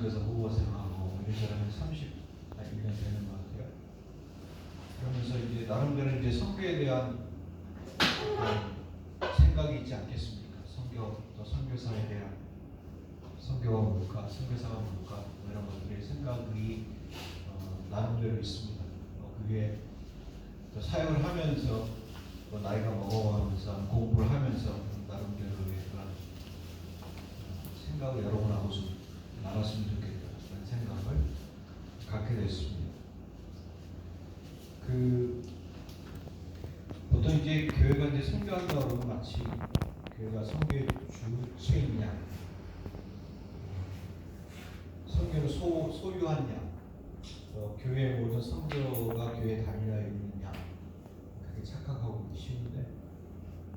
미국에서 후보 생하고 이래저래 31년 되는 것 같아요. 그러면서 이제 나름대로 이제 선교에 대한 생각이 있지 않겠습니까? 선교 또 선교사에 대한 선교가 뭘까, 선교사가 뭘까 뭐 이런 것들의 생각이 나름대로 있습니다. 그게 또 사역을 하면서 또 나이가 먹어가면서 공부를 하면서 나름대로의 그런 생각을 여러분하고 좀 나눴으면 좋겠다는 생각을 갖게 됐습니다. 보통 이제 교회가 이제 선교한다 그러면 마치 교회가 선교의 주체이냐, 선교를 소유한 양, 교회의 모든 선교가 교회에 달려 있는 양, 그렇게 착각하고 쉬운데,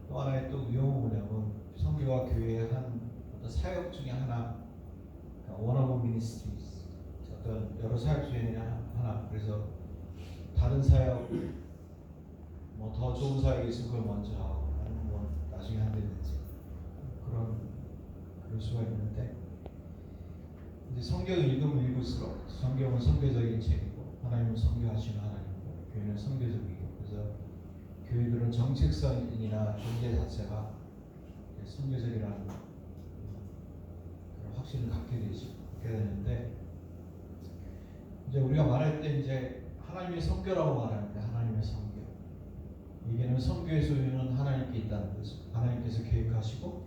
또 하나의 또 위험은 뭐냐면 선교와 교회의 한 어떤 사역 중에 하나, one of ministries, 어떤 여러 사역 중에 하나. 그래서 다른 사역, 뭐 더 좋은 사역이 있으면 그걸 먼저 하고, 아니면 뭐 나중에 한다든지 그럴 수가 있는데, 이제 성경을 읽으면 읽을수록 성경은 선교적인 책이고 하나님은 선교하시는 하나님이고 교회는 선교적이고, 그래서 교회들은 정책성이나 존재 자체가 선교적이라는 그런 확신을 갖게 되는데, 이제 우리가 말할 때 이제 하나님의 선교라고 말하는데, 하나님의 선교, 이게는 선교의 소유는 하나님께 있다는 거죠. 하나님께서 계획하시고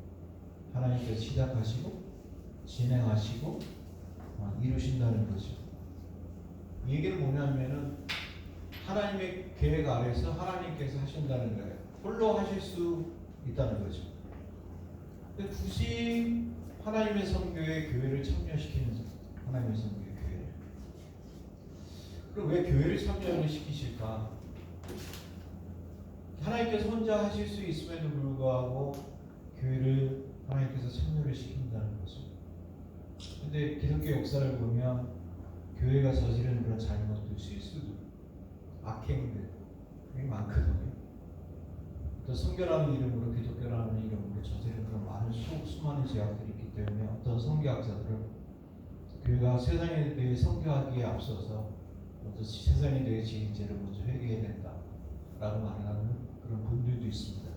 하나님께서 시작하시고 진행하시고 이루신다는 거죠. 이 얘기는 뭐냐면은 하나님의 계획 아래서 하나님께서 하신다는 거예요. 홀로 하실 수 있다는 거죠. 근데 굳이 하나님의 선교에 교회를 참여시키는 하나님의 선교의 교회를, 그럼 왜 교회를 참여를 시키실까? 하나님께서 혼자 하실 수 있음에도 불구하고 교회를 하나님께서 참여를 시킨다는 거죠. 근데 기독교 역사를 보면 교회가 저지르는 그런 잘못들, 실수들, 악행들 되게 많거든요. 또 선교라는 이름으로, 기독교라는 이름으로 저지르는 그런 많은 수많은 죄악들이 있기 때문에 어떤 선교학자들은 교회가 세상에 대해 선교하기에 앞서서 먼저 세상에 대해 지은 죄를 먼저 회개해야 된다라고 말하는 그런 분들도 있습니다.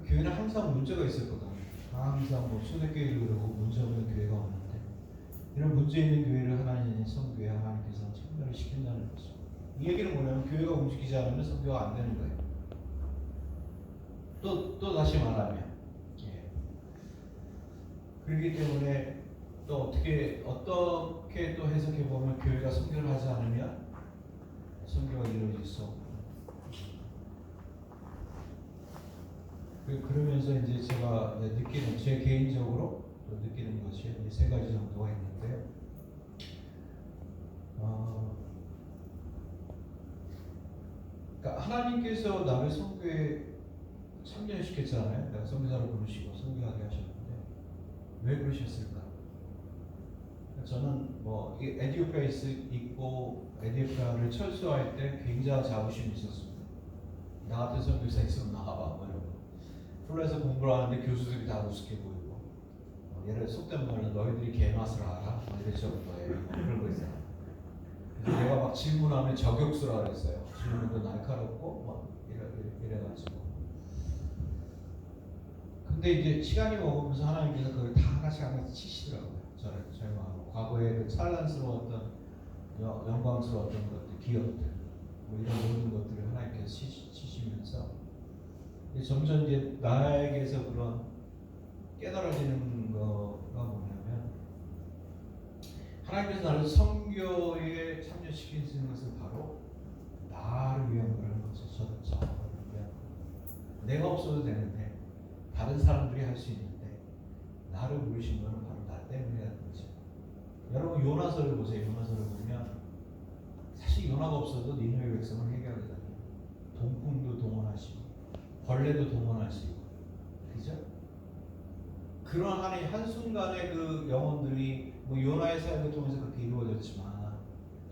교회는 항상 문제가 있었거든요. 항상 뭐 초대교회도 그러고 문제 없는 교회가 없는데, 이런 문제 있는 교회를 하나님의 선교에 하나님께서 참여를 시킨다는 거죠. 이 얘기는 뭐냐면 교회가 움직이지 않으면 선교가 안 되는 거예요. 또 다시 말하면, 그렇기 때문에 또 어떻게 또 해석해 보면 교회가 선교를 하지 않으면 선교가 이루어질 수 없고, 그러면서 이제 제가 느끼는, 제 개인적으로 또 느끼는 것이 세 가지 정도가 있는데요. 그러니까 하나님께서 나를 선교에 참여시켰잖아요. 내가 선교사로 부르시고 선교하게 하셨는데 왜 그러셨을까? 저는 뭐 에티오피아에 있고 에티오피아를 철수할 때 굉장한 자부심이 있었습니다. 나 같은 선교사 있으면 나가봐, 뭐 이러고. 플로에서 공부를 하는데 교수들이 다 우습게 보이고, 예를 속된 말로 너희들이 개맛을 알아? 뭐 이럴 정도의 그런 거 있잖아. 그래서 내가 막 질문하면 저격수라 그랬어요. 질문도 날카롭고 막 이래가지고. 근데 이제 시간이 먹으면서 하나님께서 그걸 다 같이 치시더라고요. 저를 절망하고 과거의 그 찬란스러웠던 영광스러웠던 것들, 기업들, 뭐 이런 모든 것들을 하나님께서 치시면서 점점 이제 나에게서 그런 깨달아지는 거가 뭐냐면, 하나님께서 나를 선교에 참여시키는 것은 바로 나를 위한 거라는 거죠. 저를 위한 거. 내가 없어도 되는데, 다른 사람들이 할 수 있는데, 나를 부르신 거는 바로 나 때문이라는 거죠. 여러분 요나서를 보세요. 요나서를 보면 사실 요나가 없어도 니느웨 백성을 해결하거든요. 동풍도 동원하시고 벌레도 동원하시고, 그죠? 그런 하나의 한순간에 그 영혼들이 뭐 요나의 사역을 통해서 그렇게 이루어졌지만,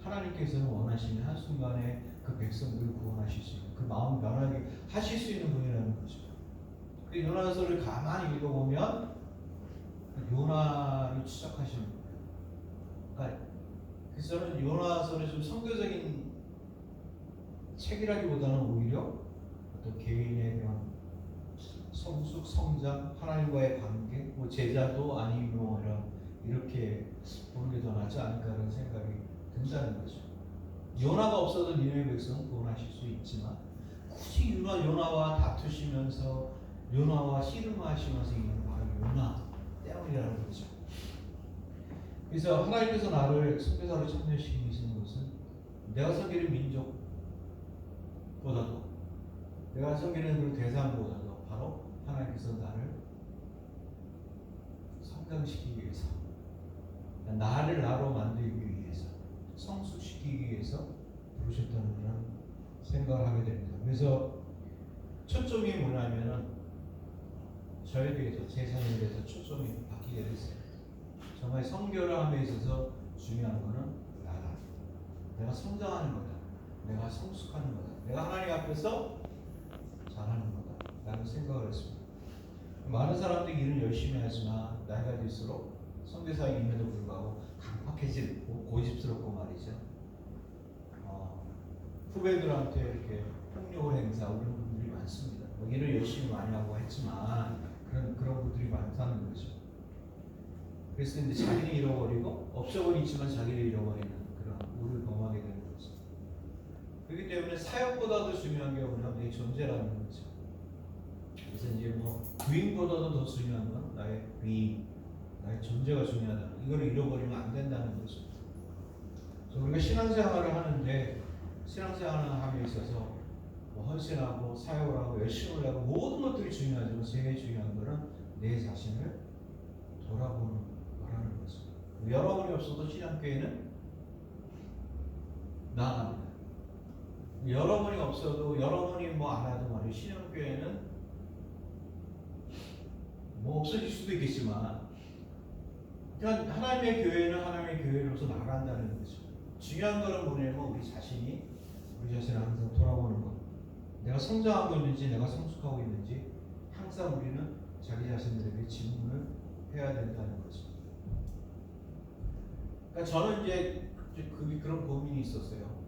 하나님께서는 원하시는 한순간에 그 백성들을 구원하실 수 있는, 그 마음 변하게 하실 수 있는 분이라는 거죠. 그 요나서를 가만히 읽어보면 요나를 추적하시는 거예요. 그러니까 그래서 저는 요나서는 좀 성교적인 책이라기보다는 오히려 어떤 개인에 대한 성숙, 성장, 하나님과의 관계, 뭐 제자도 아니고 뭐 이렇게 보는 게 더 낫지 않을까라는 생각이 든다는 거죠. 요나가 없어도 니네의 백성은 구원하실 수 있지만 굳이 요나와 다투시면서 요나와 씨름하시면서 있는 바로 요나 때문이라는 거죠. 그래서 하나님께서 나를 선교사로 참여시키시는 것은 내가 섬기는 민족보다도 내가 섬기는 그 대상보다도 바로 하나님께서 나를 성장시키기 위해서, 나를 나로 만들기 위해서, 성숙시키기 위해서 부르셨다는 그런 생각을 하게 됩니다. 그래서 초점이 뭐냐면은 저에 대해서, 제 삶에 대해서 초점이 바뀌게 됐어요. 정말 성교를 함에 있어서 중요한 거는 나다. 내가 성장하는 거다. 내가 성숙하는 거다. 내가 하나님 앞에서 잘하는 거다. 라는 생각을 했습니다. 많은 사람들이 일을 열심히 하지만 나이가 들수록 선교사임에도 불구하고 강팍해지고 고집스럽고 말이죠. 후배들한테 이렇게 폭력을 행사하고 그런 분들이 많습니다. 일을 열심히 많이 하고 했지만 그런 분들이 많다는 거죠. 그래서 이제 자기를 잃어버리고 업적은 있지만 자기를 잃어버리는 그런 우를 범하게 되는 거죠. 그렇기 때문에 사역보다도 중요한 게 뭐냐면 내 존재라는 거죠. 그래서 이제 뭐 부인보다도 더 중요한 건 나의 위, 나의 존재가 중요하다. 이걸 잃어버리면 안 된다는 거죠. 그래서 우리가 신앙생활을 하는데 신앙생활을 함에 있어서 뭐 헌신하고 사역을 하고 열심을 하고 모든 것들이 중요하지만 제일 중요한 거는 내 자신을 돌아보는 거라는 거죠. 여러분이 없어도 신앙교회는 나아갑니다. 여러분이 없어도 여러분이 뭐 안 하도 말이에요. 신앙교회는 뭐 없어질 수도 있겠지만 그러니까 하나님의 교회는 하나님의 교회로서 나간다는 거죠. 중요한 거는 뭐냐면 우리 자신을 항상 돌아보는 것. 내가 성장하고 있는지 내가 성숙하고 있는지 항상 우리는 자기 자신들에게 질문을 해야 된다는 거죠. 그러니까 저는 이제 그런 고민이 있었어요.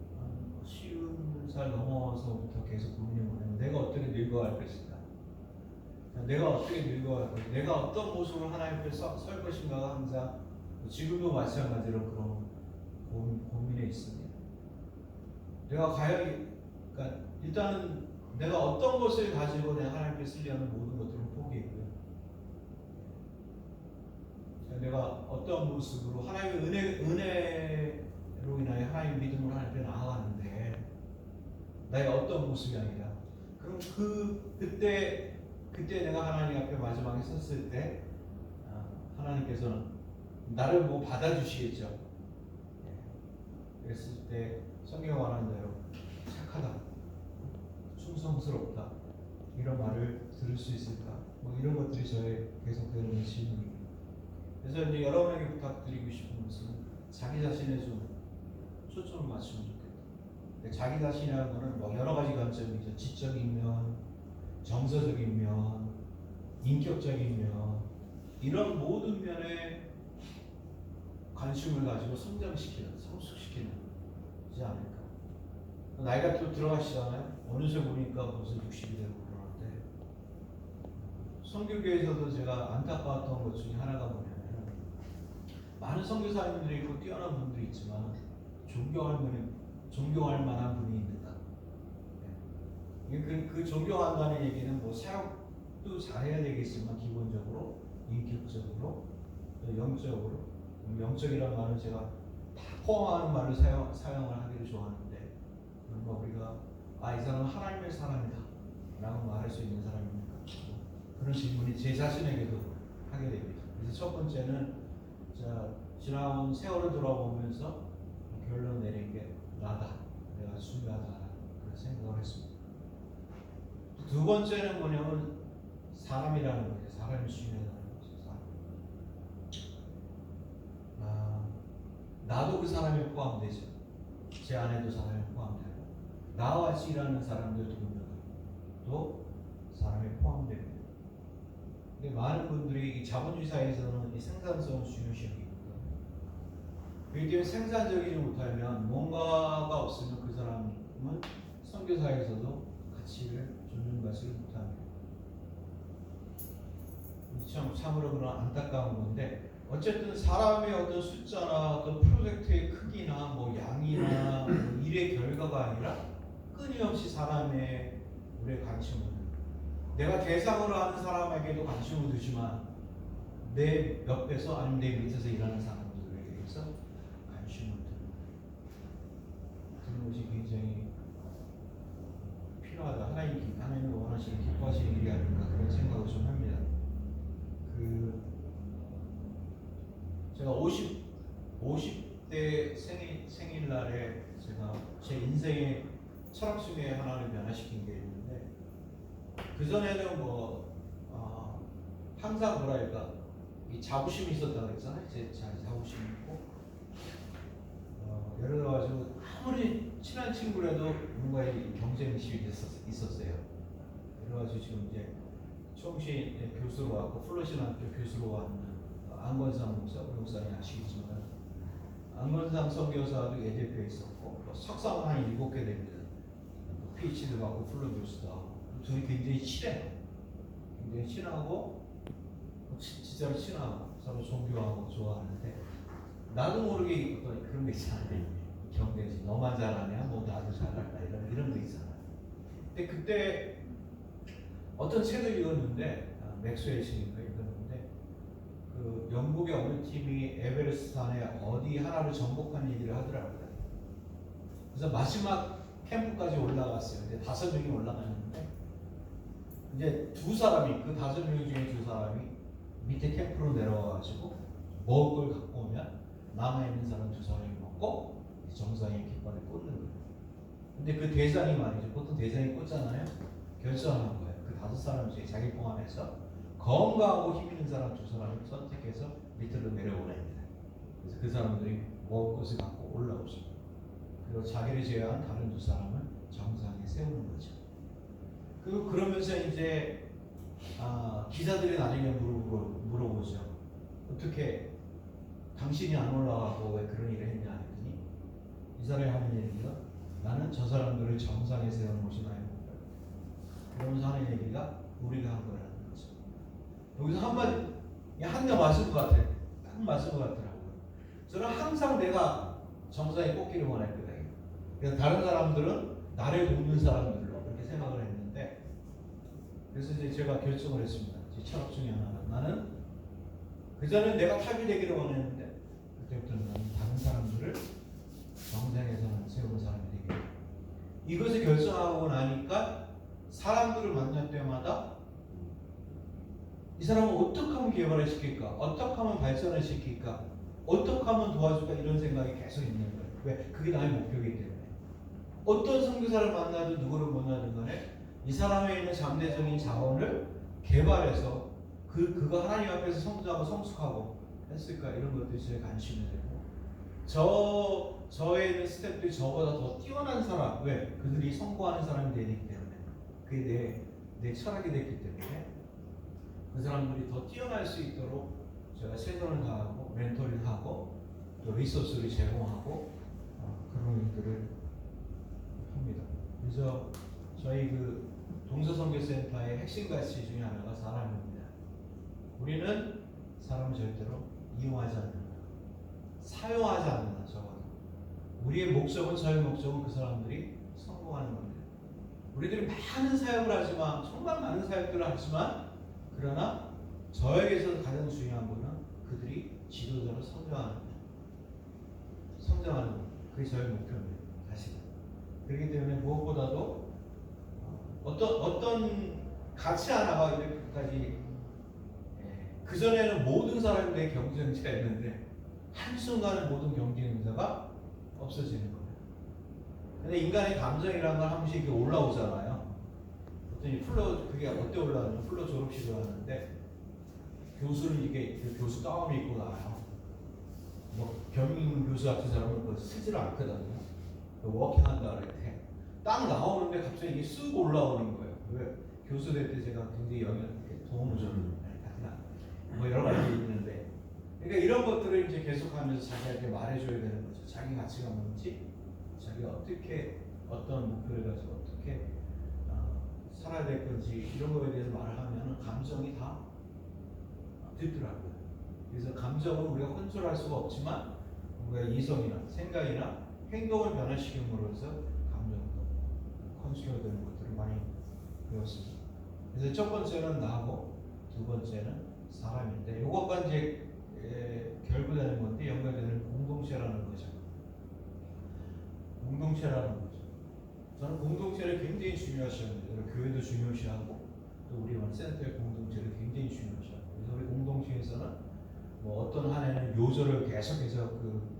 50살 넘어서부터 계속 고민이 뭐냐면 내가 어떻게 늙어갈 것인가. 내가 어떻게 늙어갈 것인가. 내가 어떤 모습으로 하나님 앞에 설 것인가가 항상 지금도 마찬가지로 그런 고민에 있습니다. 내가 과연 그러니까 일단은 내가 어떤 것을 가지고 내가 하나님께 쓰려는 모든 것들은 포기했고요. 내가 어떤 모습으로 하나님의 은혜로 인하여 하나님 믿음으로 하나님 앞에 나아가는데 나의 어떤 모습이 아니라 그럼 그때 내가 하나님 앞에 마지막에 섰을 때 하나님께서는 나를 뭐 받아주시겠죠. 그랬을 때 성경에 말하는 대로 착하다, 충성스럽다 이런 말을 들을 수 있을까? 뭐 이런 것들이 저의 계속되는 질문입니다. 그래서 이제 여러분에게 부탁드리고 싶은 것은 자기 자신에 좀 초점을 맞추면 좋겠다. 자기 자신이라는 것은 뭐 여러 가지 관점이죠. 지적인 면, 정서적인 면, 인격적인 면 이런 모든 면에 관심을 가지고 성장시키는, 성숙시키는 이지 않을까. 나이가 또 들어가시잖아요. 어느새 보니까 벌써 60이 되고 그러는데 선교교회에서도 제가 안타까웠던 것 중에 하나가 뭐냐면 많은 선교사님들이 있고 뛰어난 분들이 있지만 존경할 만한 분이 있는가. 그 존경한다는 얘기는 뭐 사역도 잘해야 되겠지만 기본적으로 인격적으로 또 영적이라는 말은 제가 다 포함하는 말을 사용을 하기를 좋아하는데 뭔가 우리가 이 사람은 하나님의 사람이다 라고 말할 수 있는 사람입니까? 그런 질문이 제 자신에게도 하게 됩니다. 그래서 첫 번째는 지나온 세월을 돌아보면서 결론 내린 게 나다. 내가 중요하다라는 그런 생각을 했습니다. 두 번째는 뭐냐면 사람이라는 거예요. 사람이 중요하다는 거죠. 나도 그 사람에 포함되죠. 제 안에도 사람이 포함되고 나와 같이 일하는 사람들 두 명도 사람에 포함됩니다. 근데 많은 분들이 이 자본주의 사회에서는 이 생산성을 중요시하기 그렇기 때문에 생산적이지 못하면 뭔가가 없으면 그 사람은 선교사에서도 가치를 존중받지 못합니다. 참으로 그런 안타까운 건데 어쨌든 사람의 어떤 숫자나 어떤 프로젝트의 크기나 뭐 양이나 뭐 일의 결과가 아니라 끊임없이 사람의 우리의 관심을 내가 대상으로 하는 사람에게도 관심을 두지만 내 옆에서 아니면 내 밑에서 일하는 사람들에게서 관심을 두는 것이 굉장히 필요하다. 하나님이 원하시는 기뻐하시는 일이 아닌가 그런 생각을 좀 합니다. 제가 50대 생일날에 제가 제 인생의 철학 중에 하나를 변화시킨 게 있는데 그 전에는 항상 뭐랄까 이 자부심이 있었다고 했잖아요. 제 자부심이 있고 예를 들어가지고 아무리 친한 친구라도 뭔가 경쟁의식이 있었어요. 그래가지고 지금 이제 총시 교수로 왔고 플러신학교 교수로 왔는 안건상 목사님 아시겠지만 안건상 선교사도 예대표에 있었고 석사는 한 7개 됩니다. PhD도 받고 플러 교수도 하고 둘이 굉장히 친해요. 굉장히 친하고 진짜로 친하고 서로 존경하고 좋아하는데 나도 모르게 어떤 그런 거 있잖아요. 경쟁지 너만 잘하냐 뭐 나도 잘할까 이런 거 있잖아요. 근데 그때 어떤 책을 읽었는데 맥스웰 씨인가 읽었는데 그 영국의 어느 팀이 에베레스트 산에 어디 하나를 정복한 얘기를 하더라고요. 그래서 마지막 캠프까지 올라갔어요. 이제 5명이 올라갔는데 이제 그 5명 중에 2사람이 밑에 캠프로 내려와가지고 먹을 걸 갖고 오면 남아있는 사람 2사람이 먹고 정상의 깃발을 꽂는 거예요. 근데 그 대장이 말이죠. 보통 대장이 꽂잖아요. 결정하는 거예요. 그 5사람 중에 자기 포함해서 건강하고 힘 있는 사람 2사람을 선택해서 밑으로 내려오랍니다. 그래서 그 사람들이 먹을 것을 갖고 올라오죠. 그리고 자기를 제외한 다른 2사람을 정상에 세우는 거죠. 그러면서 이제 기자들이 나중에 물어보죠. 어떻게 당신이 안 올라가고 왜 그런 일을 했냐 했더니 이 사람이 하는 얘기가 나는 저 사람들을 정상에 세우는 것이 나의 목표. 그러면서 하는 얘기가 우리가 한 거라는 거죠. 여기서 한 대 맞을 것 같아요. 딱 맞을 것 같더라고요. 저는 항상 내가 정상에 꽂기를 원했거든요. 그래서 다른 사람들은 나를 돕는 사람들로 그렇게 생각을 했는데 그래서 이제 제가 결정을 했습니다. 제 철학 중에 하나가 나는 그전엔 내가 탑이 되기를 원했는데 그때부터는 나는 다른 사람들을 정상에서는 세우는 사람이 되겠다. 이것을 결정하고 나니까 사람들을 만날 때마다 이 사람을 어떻게 하면 개발을 시킬까? 어떻게 하면 발전을 시킬까? 어떻게 하면 도와줄까? 이런 생각이 계속 있는 거예요. 왜? 그게 나의 목표이기 때문에. 어떤 선교사를 만나든 누구를 만나든 간에 이 사람에 있는 잠재적인 자원을 개발해서 그가 하나님 앞에서 성장하고 성숙하고 했을까? 이런 것들이 제 관심이 되고 저에 있는 스태프들이 저보다 더 뛰어난 사람, 왜? 그들이 성공하는 사람이 되기 때문에 그게 내 철학이 됐기 때문에 그 사람들이 더 뛰어날 수 있도록 제가 최선을 다하고 멘토링하고 또 리소스를 제공하고 그런 일들을 합니다. 그래서 저희 그 동서선교센터의 핵심 가치 중에 하나가 사람입니다. 우리는 사람을 절대로 이용하지 않는다. 사용하지 않는다. 적어도 우리의 목적은 저의 목적은 그 사람들이 성공하는 겁니다. 우리들이 많은 사역을 하지만 정말 많은 사역들을 하지만 그러나 저에게서 가장 중요한 것은 그들이 지도자로 성장하는 것. 그게 저의 목표입니다. 사실은. 그렇기 때문에 무엇보다도 어떤 가치 하나가 이렇게까지 그전에는 모든 사람이 내 경쟁자였는데 한순간에 모든 경쟁자가 없어지는 거예요. 근데 인간의 감정이라는 건 한 번씩 이렇게 올라오잖아요. 그게 어때 올라오냐면 플로 졸업식을 하는데 교수는 이게 그 교수 가운을 입고 나와요. 뭐 겸임 교수 같은 사람은 그거 쓰지를 않거든요. 워킹한다 그럴 때 딱 나오는데 갑자기 이게 쑥 올라오는 거예요. 왜? 교수 될 때 제가 굉장히 도움을 줬는데 뭐 여러 가지 있는데 그러니까 이런 것들을 이제 계속하면서 자기에게 말해줘야 되는 거죠. 자기 가치가 뭔지, 자기가 어떻게 어떤 목표를 가지고 어떻게 살아야 될 건지 이런 거에 대해서 말을 하면 감정이 다 듣더라고요. 그래서 감정은 우리가 컨트롤할 수가 없지만 우리가 이성이나 생각이나 행동을 변화시킴으로써 감정도 컨트롤되는 것들을 많이 배웠습니다. 그래서 첫 번째는 나고 두 번째는 사람인데 이것과 이제 결부되는 건데 연결되는 공동체라는 거죠. 공동체라는 거죠. 저는 공동체를 굉장히 중요시합니다. 교회도 중요시하고 또 우리 센터의 공동체를 굉장히 중요시하고 그래서 우리 공동체에서는 뭐 어떤 한 해는 요절을 계속해서 그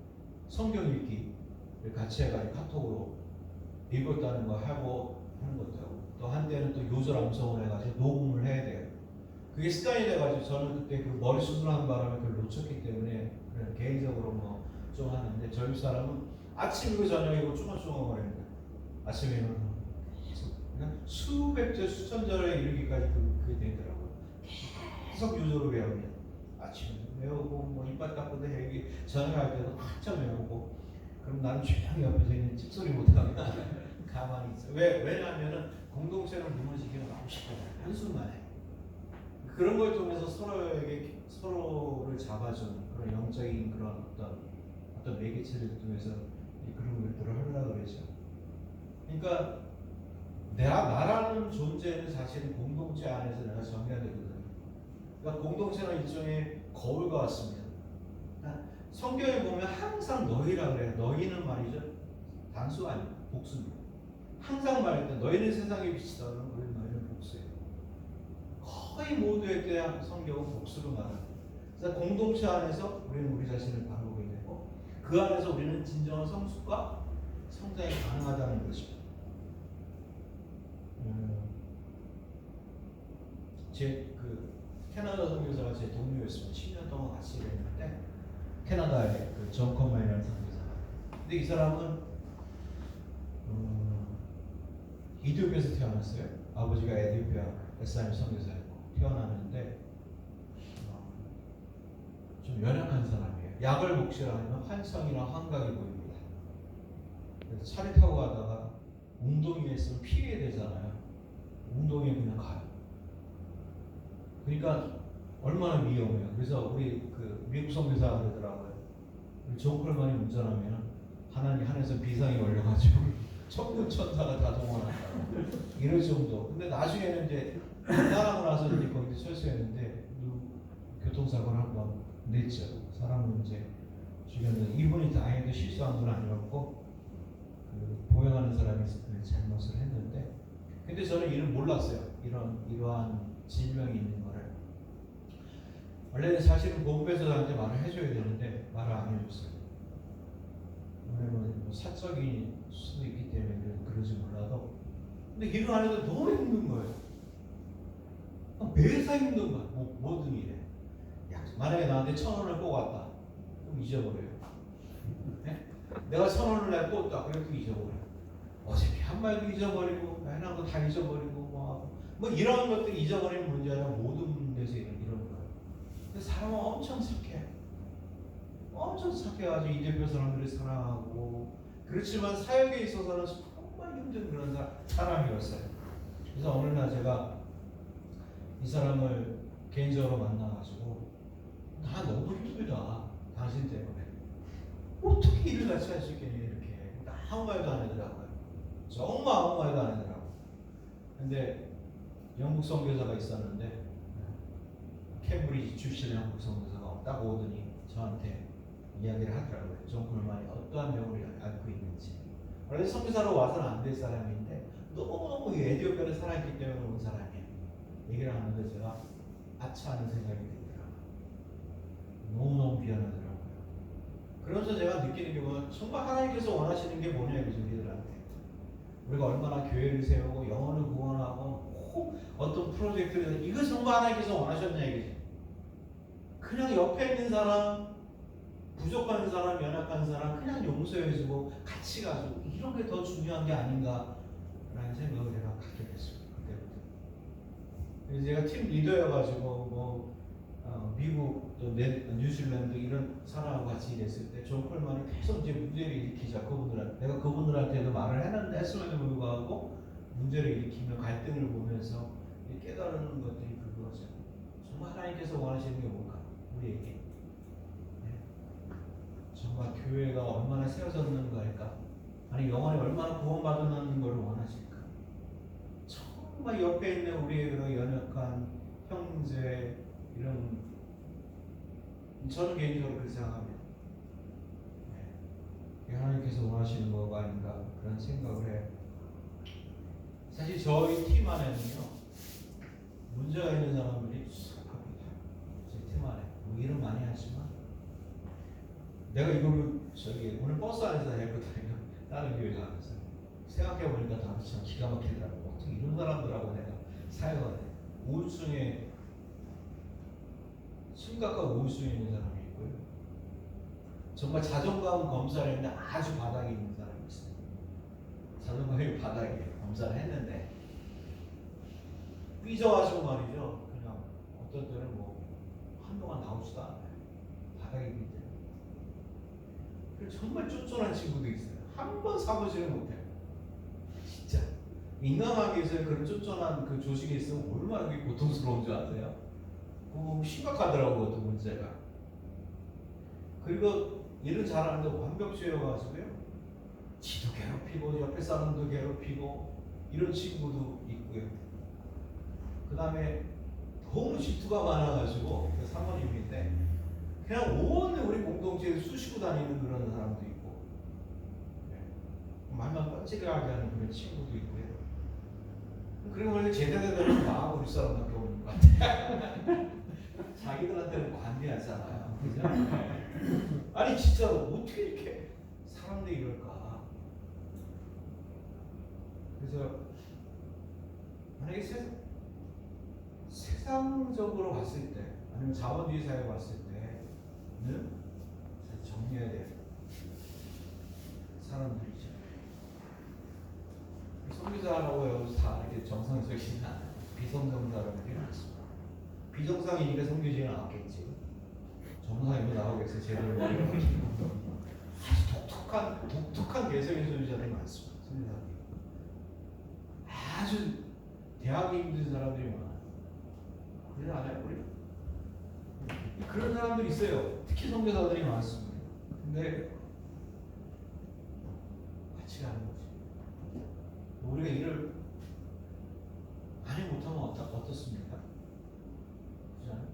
성경 읽기를 같이 해가지고 카톡으로 읽었다는 거 하고 하는 것도 하고 또 한때는 또 요절 암송을 해가지고 녹음을 해야 돼요. 그게 습관이 돼가지고 저는 그때 그 머리 수술하는 바람에 그걸 놓쳤기 때문에 개인적으로 뭐 좀 하는데 저희 사람은 아침이고 저녁이고 쭈뼛쭈뼛거리는 거예요. 아침에는 그냥 수백 절 수천 절에 이르기까지 그게 되더라고요. 계속 요절을 외우면 아침에 외우고 뭐 이빨 닦고도 해기 저녁할 때도 한참 외우고 그럼 나는 조용히 옆에서 있는 찍소리 못하면 가만히 있어. 왜냐하면은 공동체는 무너지기가 너무 쉽거든요. 한순간에. 그런 걸 통해서 서로를 잡아주는 그런 영적인 그런 어떤 매개체를 통해서 그런 것들을 하려고 그러죠. 그러니까 나라는 존재는 사실은 공동체 안에서 내가 정해야 되거든요. 그러니까 공동체는 일종의 거울과 같습니다. 그러니까 성경에 보면 항상 너희라 그래요. 너희는 말이죠. 단수가 아니고 복수입니다. 항상 말할 때 너희는 세상의 빛이다. 그러면 너희는 복수예요. 거의 모두에 대한 성경은 복수로 말합니다. 그래서 공동체 안에서 우리는 우리 자신을 바라보게 되고 그 안에서 우리는 진정한 성숙과 성장이 가능하다는 것입니다. 제 캐나다 선교사가 제 동료였습니다. 10년 동안 같이 일했는데 캐나다의 존 컴만이라는 선교사. 근데 이 사람은 이디오피아에서 태어났어요. 아버지가 에티오피아 SIM 선교사였고 태어났는데 좀 연약한 사람이에요. 약을 먹시라면 환성이나 환각이 보입니다. 그래서 차를 타고 가다가 웅덩이에 있으면 피해야 되잖아요. 웅덩이에 그냥 가요. 그러니까 얼마나 위험해요. 그래서 우리 미국 선교사가 그러더라고요. 존 콜만이 운전하면 하나님 하늘에서 비상이 걸려가지고 천군 천사가 다 동원한다고 이럴 정도. 근데 나중에는 이제 따라하고 나서 이제 거기서 철수했는데 교통사고를 한번 냈죠. 사람은 이제 주변에 이분이 다행히도 실수한 건 아니었고 보행하는 사람이 잘못을 했는데 근데 저는 이를 몰랐어요. 이러한 질병이 있는 거를. 원래는 사실은 본부에서 저한테 말을 해줘야 되는데 말을 안 해줬어요. 왜냐면 사적인 수도 있기 때문에 그러지 몰라도 근데 일을 안 해도 너무 힘든 거예요. 매사 힘든 거야. 모든 일에. 만약에 나한테 1,000원을 뽑았다. 그럼 잊어버려요. 네? 내가 1,000원을 내가 뽑았다. 그래도 잊어버려요. 어차피 한 말도 잊어버리고 해놓은 거 다 잊어버리고 뭐 이런 것들이 잊어버리는 문제 아니라 모든 데서 이런 거예요. 근데 사람은 엄청 착해. 엄청 착해가지고 이 대표 사람들이 사랑하고 그렇지만 사역에 있어서는 정말 힘든 그런 사람이었어요. 그래서 어느 날 제가 이 사람을 개인적으로 만나가지고 나 너무 힘들다. 당신 때문에. 어떻게 일을 같이 할 수 있겠니 이렇게. 아무 말도 안 하더라고요. 정말 아무 말도 안 하더라고요. 근데 영국 선교사가 있었는데 캠브리지 출신의 영국 선교사가 딱 오더니 저한테 이야기를 하더라고요. 존 콜만이 어떠한 병을 앓고 있는지. 원래 선교사로 와서는 안 될 사람인데 너무너무 에티오피아를 살아있기 때문에 온 사람이에요. 얘기를 하는데 제가 아차 하는 생각이 들더라고요. 너무너무 미안하더라고요. 그러면서 제가 느끼는 게 뭐냐면 정말 하나님께서 원하시는 게 뭐냐 이거죠. 우리들한테. 우리가 얼마나 교회를 세우고 영혼을 구원하고 어떤 프로젝트를 이거 정말 하나님께서 원하셨냐 이거지. 그냥 옆에 있는 사람, 부족한 사람, 연약한 사람 그냥 용서해주고 같이 가지고 이런 게 더 중요한 게 아닌가라는 생각을 제가 갖게 됐습니다. 그때부터. 그래서 제가 팀 리더여가지고 미국 또 뉴질랜드 이런 사람하고 같이 일했을 때 존 콜만이 계속 이제 문제를 일으키자 그분들한테 내가 그분들한테도 말을 했음에도 불구하고 문제를 일으키며 갈등을 보면서 깨달은 것들이 그거죠. 정말 하나님께서 원하시는 게 뭘까? 우리에게 정말 교회가 얼마나 세워졌는가 할까? 아니 영혼이 얼마나 구원받는 걸 원하실까? 정말 옆에 있는 우리의 그런 연약한 형제 이런 저는 개인적으로 그렇게 생각합니다. 하나님께서 원하시는 거가 아닌가 그런 생각을 해요. 사실 저희 팀 안에는요 문제가 있는 사람들이 수석합니다. 저희 팀 안에 뭐 일은 많이 하지만 내가 이거를 오늘 버스 안에서 했거든요. 다른 교회 가면서 생각해보니까 다들 참 기가 막히더라고. 어떻게 이런 사람들하고 내가 사역을 해. 우울증에 심각한 우울증이 있는 사람이 있고요. 정말 자존감 검사를 했는데 아주 바닥에 있는 사람이 있어요. 자존감이 바닥에 검사를 했는데 삐져가지고 말이죠. 그냥 어떤 때는 뭐 한동안 나오지도 않아요. 바닥에 있기 때문에. 그리고 정말 쫀쫀한 친구도 있어요. 한 번 사보지를 못해요. 진짜 인간관계에서 그런 쫀쫀한 그 조직이 있으면 얼마나 그게 고통스러운 줄 아세요? 심각하더라고요, 그 문제가. 그리고 일은 잘하는데 완벽주의여가지고요. 지도 괴롭히고 옆에 사람도 괴롭히고 이런 친구도 있고요. 그 다음에 너무 질투가 많아가지고 그 사모님인데 그냥 온 우리 공동체에 쑤시고 다니는 그런 사람도 있고 말만 뻔질하게 하는 그런 친구도 있고요. 그리고 원래 제대로 되면 다 우리 사람밖에 없는 것 같아요. 자기들한테는 관대하잖아요. 그죠? 아니 진짜로 어떻게 이렇게 사람들이 이럴까? 그래서 만약에 세상적으로 봤을 때 아니면 자본주의 사회에 봤을 때는 정리해야 될 사람들이죠. 선교사라고 여기서 다 이렇게 정상적이진 않아요. 비정상 사람들이 많습니다. 비정상이니까 선교지가 나왔겠지. 정상이면 나오겠어요. 제대로 아주 독특한 개성의 선교사들이 많습니다. 선교사들이 아주 대하기 힘든 사람들이 많아요. 그러지 않아요, 우리? 그런 사람들이 있어요. 특히 선교사들이 많습니다. 근데 같이 가는 거지. 우리가 일을 많이 못하면 어떻습니까? 그렇잖아요?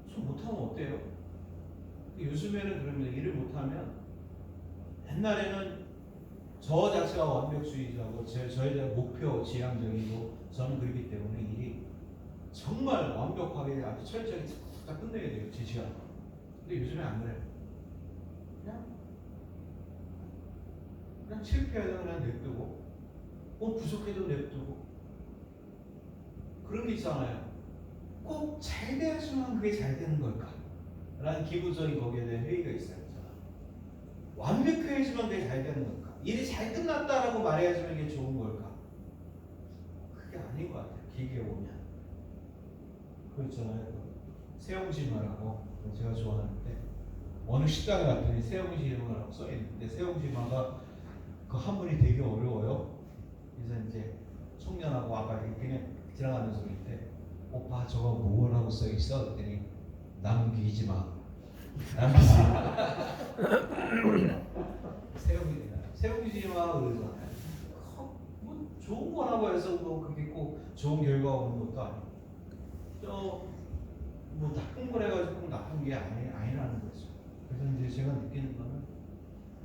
좀 못하면 어때요? 요즘에는 그럽니다. 일을 못하면 옛날에는 저 자체가 완벽주의자고 저의 목표 지향적이고 저는 그렇기 때문에 일이 정말 완벽하게 아주 철저히 다 끝내야 돼요. 제 시간. 근데 요즘에 안 그래요. 그냥 실패해도 그냥 냅두고 부족해도 냅두고 그런 게 있잖아요. 꼭 잘 돼야지만 그게 잘 되는 걸까? 라는 기본적인 거기에 대한 회의가 있어요. 완벽해야지만 그게 잘 되는 걸까? 일이 잘 끝났다라고 말해야지만 이게 좋은 걸까? 그게 아닌 것 같아요. 길게 보면. 그거 있잖아요. 세용지마라고 제가 좋아하는데 어느 식당에 갔더니 세용지마라고 써있는데 세용지마가 그 한문이 되게 어려워요. 그래서 이제 청년하고 아까 그냥 지나가는 소리인데 오빠 저거 뭐라고 써있어? 그랬더니 남기지 마. 남기지 마. 세우지 마 그러잖아요. 뭐 좋은 거라고 해서 뭐 그게 꼭 좋은 결과가 오는 것도 아니고 뭐 나쁜 걸 해가지고 꼭 나쁜 게 아니라는 거죠. 그래서 이제 제가 느끼는 거는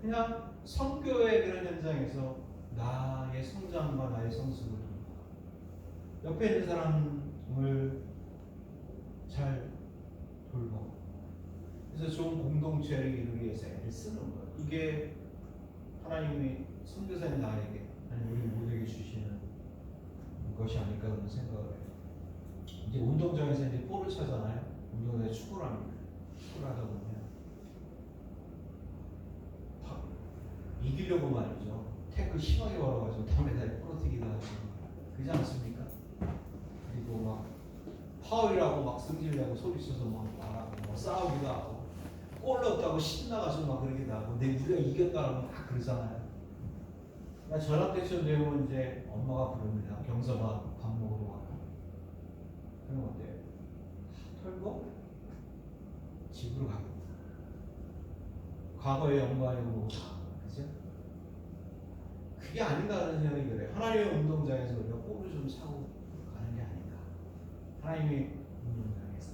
그냥 선교의 그런 현장에서 나의 성장과 나의 성숙을 옆에 있는 사람을 잘 돌보. 그래서 좋은 공동체를 이루기 위해서 애를 쓰는 거예요. 이게 하나님이 선교사인 나에게 아니면 우리 모두에게 주시는 것이 아닐까 그런 생각을 해요. 이제 운동장에서 이제 볼을 차잖아요. 운동장에서 축구를 합니다. 축구를 하다 보면 이기려고 말이죠. 태클 심하게 걸어가지고 담에다 부러뜨기도 하고 그러지 않습니까? 그리고 막 파울이라고 막 승질내고 소리쳐서 막 말하고 뭐 싸우기도 하고 골 넣었다고 신나가서 막 그러기도 하고 내 우리가 이겼다고 막 그러잖아요. 그러니까 전학 때쯤 되면 이제 엄마가 부릅니다. 경서가 밥 먹으러 와. 그럼 어때요? 털고 집으로 갑니다. 과거의 영광이고 그죠? 그게 아닌가라는 생각이 들어요. 하나님의 운동장에서 우리가 골을 좀 차고 가는 게 아닌가. 하나님의 운동장에서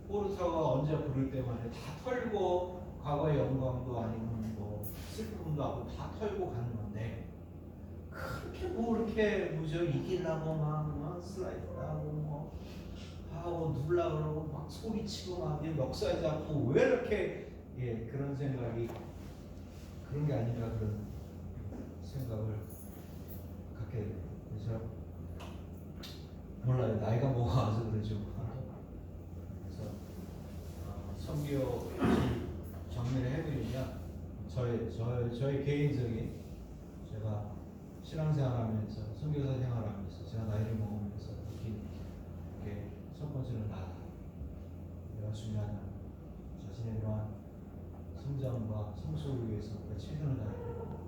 포르타가 언제 부를 때마다 다 털고 과거의 영광도 아니면 뭐 슬픔도 하고 다 털고 가는 건데 그렇게 뭐 이렇게 뭐죠 이기려고 막 슬라이드 하고 뭐 하고 누르려고 그러고 막 소리치고 막 역사에 잡고 왜 이렇게 예 그런 생각이 그런 게 아닌가 그런 생각을 갖게 돼요. 그래서 몰라요 나이가 먹어서 그러죠. 그래서 선교 정리를 해드리면 저의 개인적인 제가 신앙생활하면서 선교사 생활하면서 제가 나이를 먹으면서 느낀 게 첫 번째는 나다. 내가 중요하다. 자신의 그러한 성장과 성숙을 위해서 우리가 최선을 다해야 되고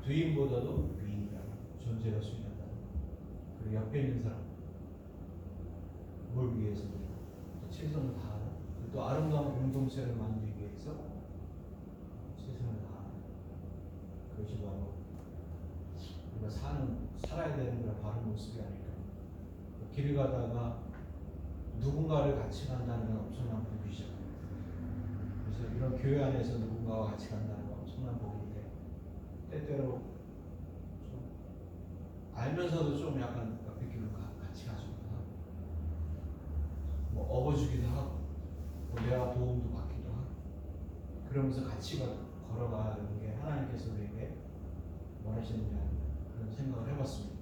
주인보다도 위인이라는 존재가 중요하다. 그리고 옆에 있는 사람 뭘 위해서 우리가 최선을 다하는 또 아름다운 공동체를 만들기 위해서 최선을 다하는 그것이 바로 우리가 살아야 되는 그런 바른 모습이 아닐까. 길을 가다가 누군가를 같이 간다는 건 엄청난 복이죠. 그래서 이런 교회 안에서 누군가와 같이 간다는 건 엄청난 복인데 때때로 좀 알면서도 좀 약간 옆에 길로 같이 가주기도 하고 뭐 업어주기도 하고 뭐 내가 도움도 받기도 하고 그러면서 같이 걸어가는 게 하나님께서 우리에게 원하시는 게 아닌가 그런 생각을 해봤습니다.